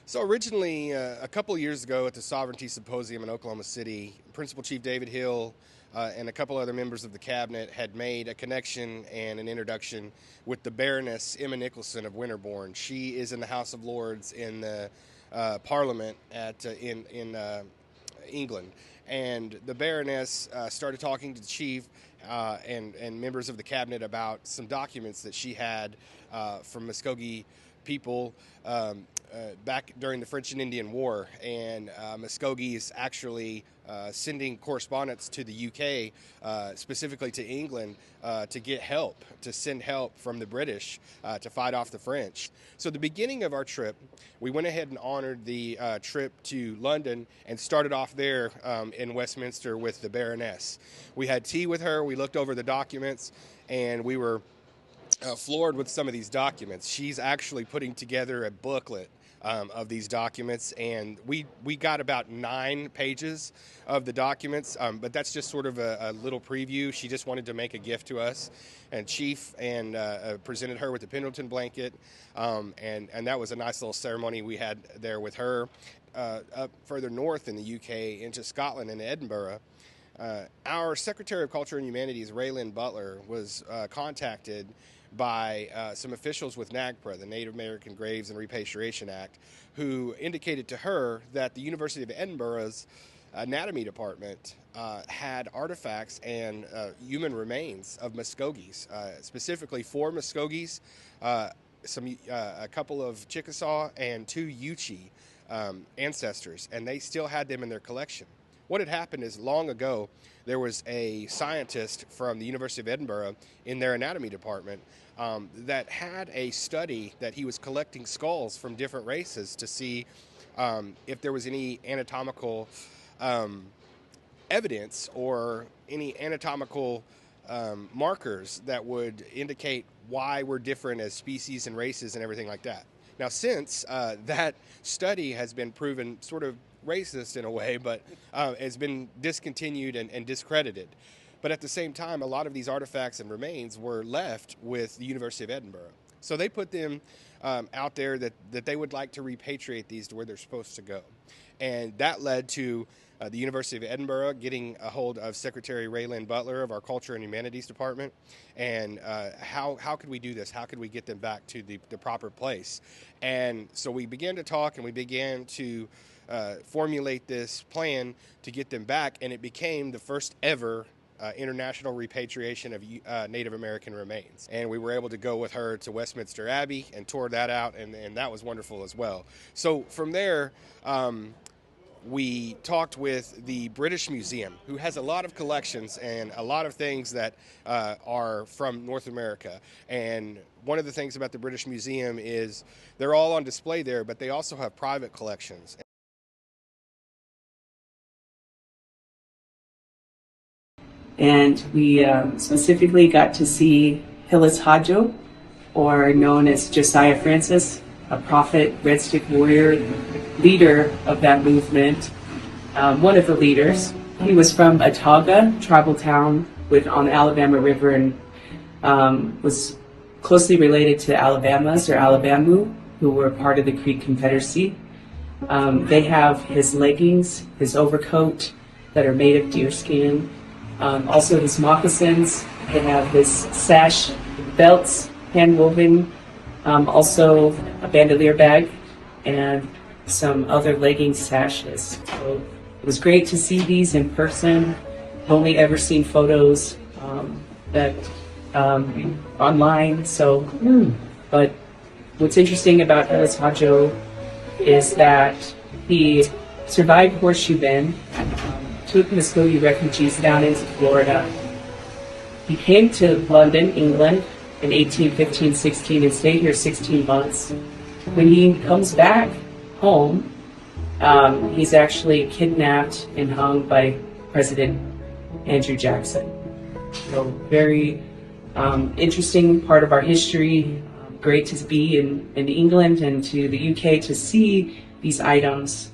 So originally, a couple of years ago at the Sovereignty Symposium in Oklahoma City, Principal Chief David Hill and a couple other members of the cabinet had made a connection and an introduction with the Baroness Emma Nicholson of Winterbourne. She is in the House of Lords in the Parliament in England. And the Baroness started talking to the chief and members of the cabinet about some documents that she had from Muscogee people back during the French and Indian War, and Muscogee is actually sending correspondence to the UK, specifically to England, to get help, to send help from the British to fight off the French. So the beginning of our trip, we went ahead and honored the trip to London and started off there in Westminster with the Baroness. We had tea with her, we looked over the documents, and we were floored with some of these documents. She's actually putting together a booklet of these documents, and we got about 9 pages of the documents, but that's just sort of a little preview. She just wanted to make a gift to us, and Chief presented her with the Pendleton blanket, and that was a nice little ceremony we had there with her. Up further north in the UK into Scotland and Edinburgh, our Secretary of Culture and Humanities, Raylan Butler, was contacted by some officials with NAGPRA, the Native American Graves and Repatriation Act, who indicated to her that the University of Edinburgh's anatomy department had artifacts and human remains of Muscogees, specifically 4 Muscogees, a couple of Chickasaw, and 2 Yuchi ancestors, and they still had them in their collection. What had happened is, long ago, there was a scientist from the University of Edinburgh in their anatomy department that had a study that he was collecting skulls from different races to see if there was any anatomical evidence or any anatomical markers that would indicate why we're different as species and races and everything like that. Now, since that study has been proven sort of racist in a way, but has been discontinued and discredited. But at the same time, a lot of these artifacts and remains were left with the University of Edinburgh. So they put them out there that they would like to repatriate these to where they're supposed to go. And that led to the University of Edinburgh getting a hold of Secretary Raylan Butler of our Culture and Humanities Department, and how could we do this? How could we get them back to the proper place? And so we began to talk, and we began to formulate this plan to get them back, and it became the first ever international repatriation of Native American remains. And we were able to go with her to Westminster Abbey and tour that out, and that was wonderful as well. So from there, we talked with the British Museum, who has a lot of collections and a lot of things that are from North America. And one of the things about the British Museum is they're all on display there, but they also have private collections. And we specifically got to see Hillis Hadjo, or known as Josiah Francis, a prophet, Red Stick warrior, leader of that movement, one of the leaders. He was from Ataga, tribal town on the Alabama River, and was closely related to Alabamas or Alabamu, who were part of the Creek Confederacy. They have his leggings, his overcoat that are made of deerskin, also his moccasins. They have his sash, belts, hand-woven, also a bandolier bag, and some other legging sashes. So it was great to see these in person. I've only ever seen photos online. But what's interesting about Hillis Hadjo is that he survived Horseshoe Bend, took Muscogee refugees down into Florida. He came to London, England, in 1815-16 and stayed here 16 months. When he comes back home, he's actually kidnapped and hung by President Andrew Jackson. So very interesting part of our history. Great to be in England and to the UK to see these items,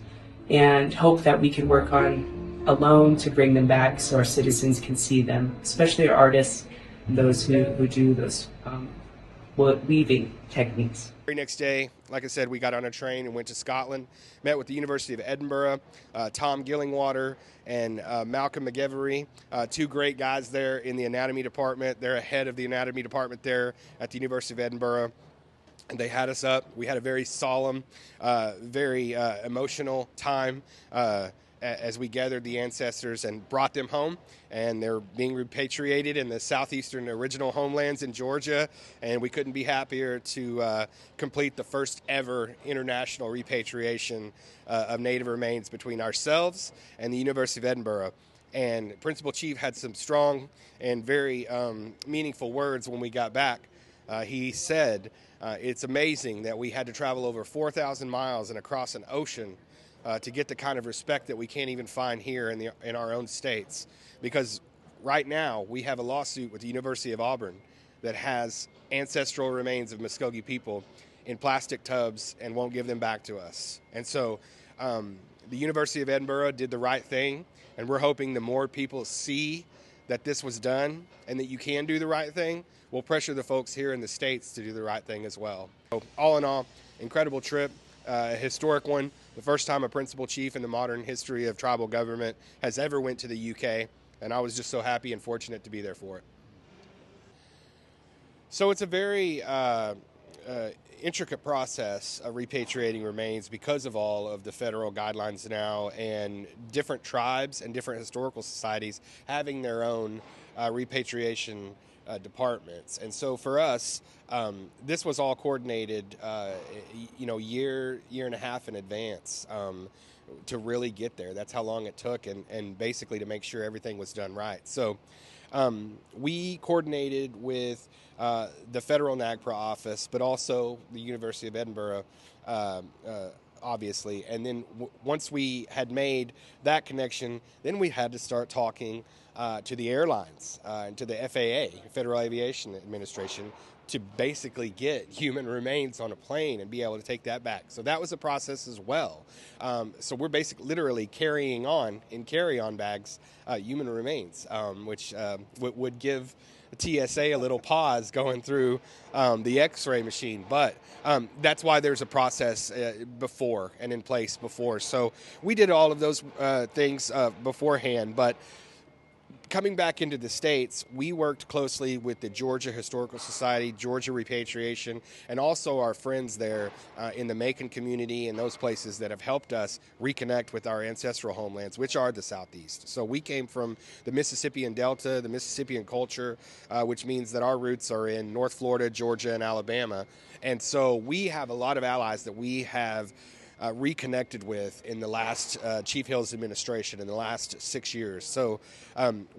and hope that we can work on a loan to bring them back so our citizens can see them, especially our artists and those who do those weaving techniques. Very next day, like I said, we got on a train and went to Scotland, met with the University of Edinburgh, Tom Gillingwater and Malcolm McGevery, two great guys there in the anatomy department. They're head of the anatomy department there at the University of Edinburgh. And they had us up. We had a very solemn, very emotional time as we gathered the ancestors and brought them home. And they're being repatriated in the southeastern original homelands in Georgia. And we couldn't be happier to complete the first ever international repatriation of Native remains between ourselves and the University of Edinburgh. And Principal Chief had some strong and very meaningful words when we got back. He said, it's amazing that we had to travel over 4,000 miles and across an ocean to get the kind of respect that we can't even find here in our own states. Because right now we have a lawsuit with the University of Auburn that has ancestral remains of Muscogee people in plastic tubs and won't give them back to us. And so the University of Edinburgh did the right thing, and we're hoping the more people see that this was done and that you can do the right thing, we'll pressure the folks here in the States to do the right thing as well. So all in all, incredible trip, a historic one, the first time a principal chief in the modern history of tribal government has ever went to the UK, and I was just so happy and fortunate to be there for it. So it's a very intricate process of repatriating remains because of all of the federal guidelines now and different tribes and different historical societies having their own repatriation departments. And so for us, this was all coordinated, year and a half in advance to really get there. That's how long it took, and basically to make sure everything was done right. So we coordinated with the federal NAGPRA office, but also the University of Edinburgh, obviously. And then once we had made that connection, then we had to start talking to the airlines and to the FAA, Federal Aviation Administration, to basically get human remains on a plane and be able to take that back. So that was a process as well. So we're basically literally carrying on in carry-on bags human remains, which would give TSA a little pause going through the X-ray machine. But that's why there's a process before and in place before. So we did all of those things beforehand, but coming back into the States, we worked closely with the Georgia Historical Society, Georgia Repatriation, and also our friends there in the Macon community and those places that have helped us reconnect with our ancestral homelands, which are the Southeast. So we came from the Mississippian Delta, the Mississippian culture, which means that our roots are in North Florida, Georgia, and Alabama. And so we have a lot of allies that we have reconnected with in the last Chief Hill's administration in the last 6 years. So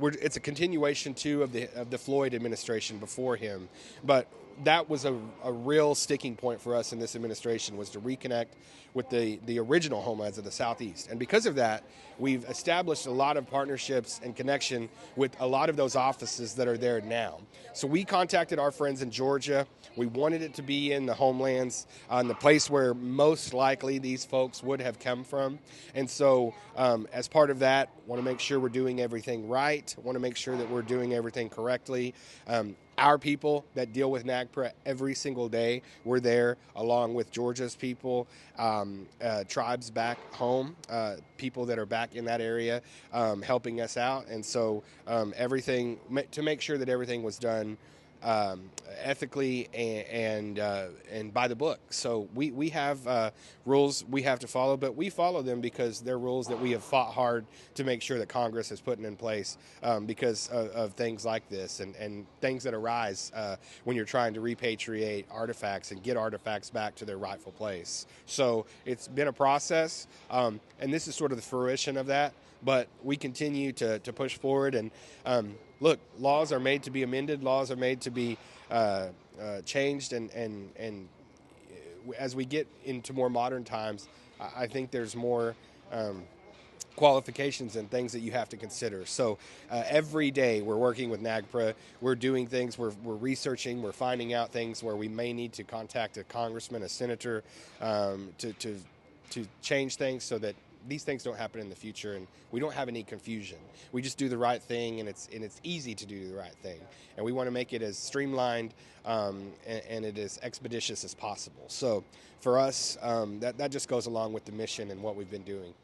it's a continuation too of the Floyd administration before him, but that was a real sticking point for us in this administration, was to reconnect with the original homelands of the Southeast. And because of that, we've established a lot of partnerships and connection with a lot of those offices that are there now. So we contacted our friends in Georgia. We wanted it to be in the homelands, the place where most likely these folks would have come from. And so as part of that, want to make sure we're doing everything right, want to make sure that we're doing everything correctly. Our people that deal with NAGPRA every single day, we're there along with Georgia's people, tribes back home, people that are back in that area helping us out. And so everything, to make sure that everything was done ethically and by the book. So we have rules we have to follow, but we follow them because they're rules that we have fought hard to make sure that Congress has put in place because of things like this and things that arise when you're trying to repatriate artifacts and get artifacts back to their rightful place. So it's been a process, and this is sort of the fruition of that. But we continue to push forward. And look, laws are made to be amended. Laws are made to be changed. And as we get into more modern times, I think there's more qualifications and things that you have to consider. So every day we're working with NAGPRA. We're doing things. We're researching. We're finding out things where we may need to contact a congressman, a senator, to change things so that these things don't happen in the future, and we don't have any confusion. We just do the right thing, and it's easy to do the right thing, and we want to make it as streamlined and it as expeditious as possible. So for us, that just goes along with the mission and what we've been doing.